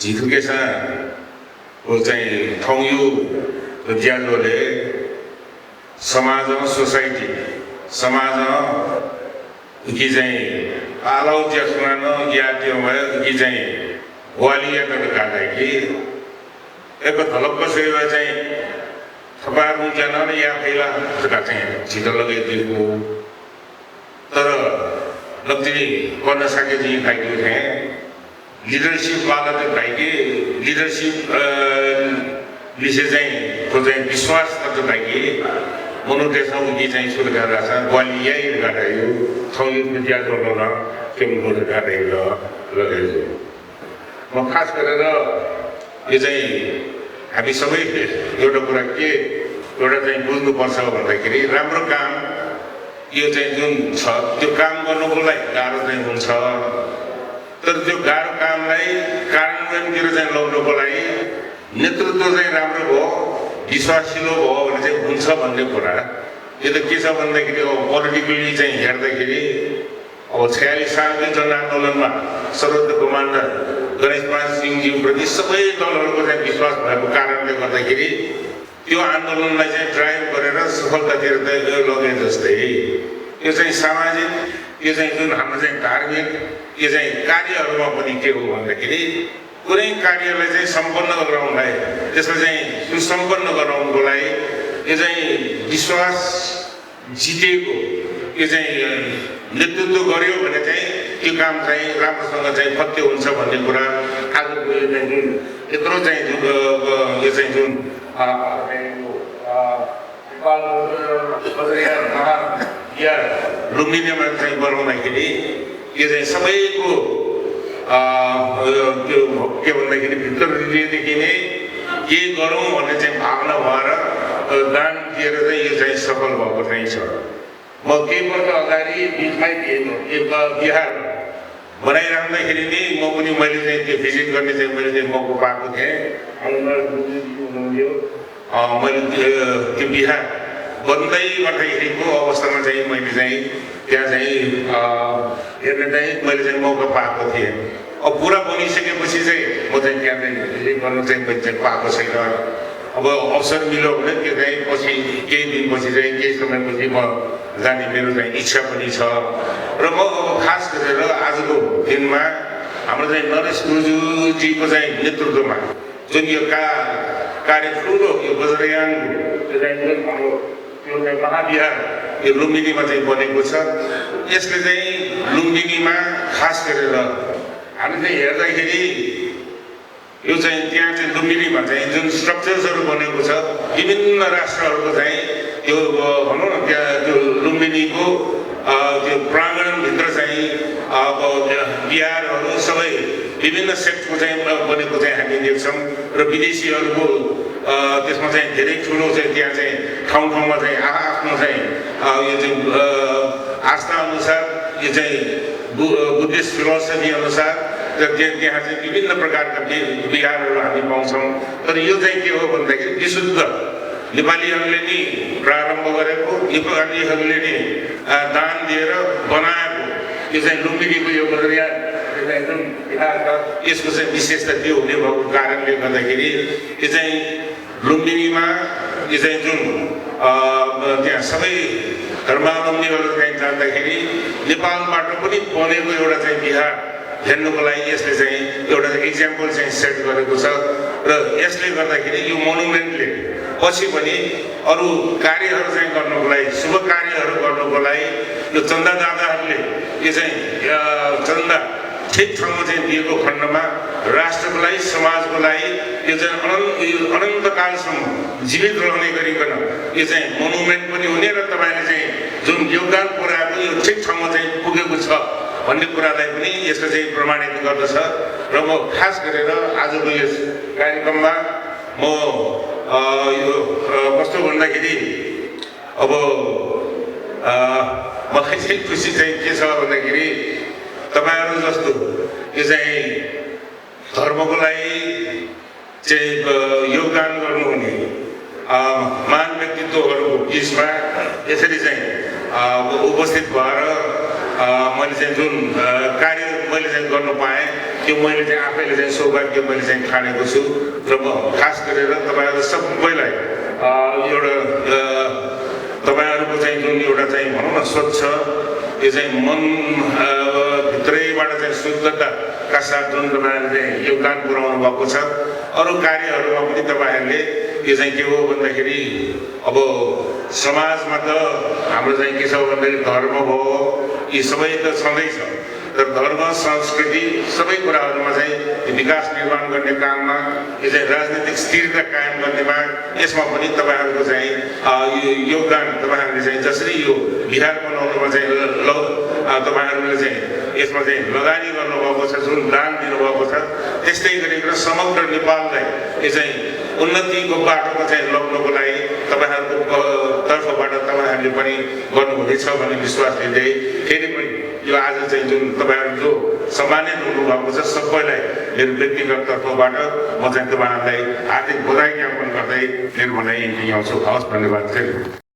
जितुकेसँग चाहिँ ठौँयु ज्याजोले समाजमा सोसाइटी समाजमा कि चाहिँ आलाउ ज्यासुन या त्यो भयो कि चाहिँ वालिया काट्दा कि एक थलक्क सेवा चाहिँ थपार मुजान या फैला चाहिँ छिटो लगाइदिएको तर लग्ती गर्न सके चाहिँ खाइदियो थिएँ लिडरशिप वाला तो भाइके लिडरशिप विषय चाहिँ को चाहिँ विश्वास त भाइके मनोदेशमा कि चाहिँ सुरु गरेर छ ग्वालिया गरायो थौयो विद्या गर्नु न केमको गरायो लगायो म खास गरेर यो चाहिँ हामी सबै एउटा कुरा के एउटा चाहिँ बुझ्नुपर्छ भन्दाखेरि राम्रो काम यो चाहिँ जुन छ त्यो काम गर्नुको लागि गाह्रो चाहिँ हुन्छ तर त्यो गाह्रो कामलाई कार्यान्वयनतिर चाहिँ ल्याउनुको लागि नेतृत्व चाहिँ राम्रो भयो विश्वासिलो भयो भने चाहिँ हुन्छ भन्ने कुरा यो त के छ भन्दाखेरि पोलिटिकली चाहिँ हेर्दाखेरि अब 46 सालको जनआन्दोलनमा सर्वोच्च कमान्डर गणेशमान सिंहज्यूप्रति सबै दलहरूको चाहिँ विश्वास भएको कारणले गर्दाखेरि त्यो आन्दोलनलाई चाहिँ ड्राइभ गरेर सफलतातिर लगे जस्तै यो चाहिँ सामाजिक यो चाहिँ जुन हाम्रो चाहिँ धार्मिक यो चाहिँ कार्यहरूमा पनि के हो भन्दाखेरि कुनै कार्यलाई चाहिँ सम्पन्न गराउनलाई त्यसलाई चाहिँ सुसम्पन्न गराउनको लागि यो चाहिँ विश्वास जितेको यो चाहिँ नेतृत्व गर्यो भने चाहिँ त्यो काम चाहिँ राम्रोसँग चाहिँ फत्य हुन्छ भन्ने कुरा आजको यो चाहिँ जुन यत्रो चाहिँ यो चाहिँ जुन या लुम्बिनीमा चाहिँ बनाउँदाखेरि यो चाहिँ सबैको त्यो के भन्दाखेरि भित्र हृदयदेखि नै के गरौँ भन्ने चाहिँ भावना भएर दान दिएर चाहिँ यो चाहिँ सफल भएको चाहिँ छ म केही वर्ष अगाडि बिचमै बिहार बनाइराख्दाखेरि नि म पनि मैले चाहिँ त्यो भिजिट गर्ने चाहिँ मैले चाहिँ मौका पाएको थिएँ मैले त्यो बिहार बन्दै गर्दाखेरिको अवस्थामा चाहिँ मैले चाहिँ त्यहाँ चाहिँ हेर्ने चाहिँ मैले चाहिँ मौका पाएको थिएँ अब पुरा बनिसकेपछि चाहिँ म चाहिँ त्यहाँ चाहिँ भिजिट गर्नु चाहिँ मैले चाहिँ पाएको छैन अब अवसर मिल्यो भने त्यो चाहिँ पछि केही दिनपछि चाहिँ केही समयपछि म जाने मेरो चाहिँ इच्छा पनि छ र म अब खास गरेर आजको दिनमा हाम्रो चाहिँ नरेश गुरुजीको चाहिँ नेतृत्वमा जुन यो कार्य ठुलो यो बज्रयान त्यो चाहिँ हाम्रो यो चाहिँ महाविहार यो लुम्बिनीमा चाहिँ बनेको छ यसले चाहिँ लुम्बिनीमा खास गरेर हामी चाहिँ हेर्दाखेरि यो चाहिँ त्यहाँ चाहिँ लुम्बिनीमा चाहिँ जुन स्ट्रक्चर्सहरू बनेको छ विभिन्न राष्ट्रहरूको चाहिँ त्यो भनौँ न त्यहाँ त्यो लुम्बिनीको त्यो प्राङ्गणभित्र चाहिँ अब बिहारहरू सबै विभिन्न सेक्टरको चाहिँ बनेको चाहिँ हामी देख्छौँ र विदेशीहरूको त्यसमा चाहिँ धेरै ठुलो चाहिँ त्यहाँ चाहिँ ठाउँ ठाउँमा चाहिँ आफ्नो चाहिँ यो चाहिँ आस्था अनुसार यो चाहिँ बुद्धिस्ट फिलोसफी अनुसार त्यहाँ चाहिँ विभिन्न प्रकारका विहारहरू हामी पाउँछौँ तर यो चाहिँ के हो भन्दाखेरि विशुद्ध नेपालीहरूले नि प्रारम्भ गरेको नेपालीहरूले नि दान दिएर बनाएको यो चाहिँ लुम्बिनीको यो बज्रयान यसको चाहिँ विशेषता त्यो हुने भएको कारणले गर्दाखेरि यो चाहिँ लुम्बिनीमा यो चाहिँ जुन त्यहाँ सबै धर्मावलम्बीहरू चाहिँ जाँदाखेरि नेपालबाट पनि बनेको एउटा चाहिँ बिहार हेर्नुको लागि यसले चाहिँ एउटा इक्जाम्पल चाहिँ सेट गरेको छ र यसले गर्दाखेरि यो मोनुमेन्टले पछि पनि अरू कार्यहरू चाहिँ गर्नुको लागि शुभ कार्यहरू गर्नुको लागि यो चन्दादाताहरूले यो चाहिँ चन्दा ठिक ठाउँमा चाहिँ दिएको खण्डमा राष्ट्रको लागि समाजको लागि यो चाहिँ अनन्तकालसम्म जीवित रहने गरिकन यो चाहिँ मोनुमेन्ट पनि हुने र तपाईँले चाहिँ जुन योगदान पुर्याएको यो ठिक ठाउँमा चाहिँ पुगेको छ भन्ने कुरालाई पनि यसले चाहिँ प्रमाणित गर्दछ र म खास गरेर आजको यस कार्यक्रममा म यो कस्तो भन्दाखेरि अब मलाई चाहिँ खुसी चाहिँ के छ भन्दाखेरि तपाईहरु जस्तो यो चाहिँ धर्मको लागि चाहिँ योगदान गर्नुहुने महान व्यक्तित्वहरूको बिचमा यसरी चाहिँ उपस्थित भएर मैले चाहिँ जुन कार्य मैले चाहिँ गर्न पाएँ त्यो मैले चाहिँ आफैले चाहिँ सौभाग्य मैले चाहिँ ठानेको छु र म खास गरेर तपाईँहरू सबैलाई एउटा तपाईँहरूको चाहिँ जुन एउटा चाहिँ भनौँ न स्वच्छ यो चाहिँ मन भित्रैबाट चाहिँ शुद्धताका साथ जुन तपाईँहरूले योगदान पुर्याउनु भएको छ अरू कार्यहरूमा पनि तपाईँहरूले यो चाहिँ के हो भन्दाखेरि अब समाजमा त हाम्रो चाहिँ के छ भन्दाखेरि धर्म भयो यी सबै त छँदैछ तर धर्म संस्कृति सबै कुराहरूमा चाहिँ विकास निर्माण गर्ने काममा यो चाहिँ राजनीतिक स्थिरता कायम गर्नेमा यसमा पनि तपाईँहरूको चाहिँ यो योगदान तपाईँहरूले चाहिँ जसरी यो बिहार बनाउनुमा चाहिँ तपाईँहरूले चाहिँ यसमा चाहिँ लगानी गर्नुभएको छ जुन दान दिनुभएको छ त्यस्तै गरेर समग्र नेपाललाई यो चाहिँ उन्नतिको बाटोमा चाहिँ लग्नको लागि तपाईँहरूको तर्फबाट तपाईँहरूले पनि गर्नुहुनेछ भन्ने विश्वास लिँदै फेरि पनि यो आज चाहिँ जुन तपाईँहरू जो सम्मानित हुनुभएको छ सबैलाई मेरो व्यक्तिगत तर्फबाट म चाहिँ तपाईँहरूलाई हार्दिक बधाई ज्ञापन गर्दै मेरो भनाइ यहीँ आउँछु। हवस्, धन्यवाद।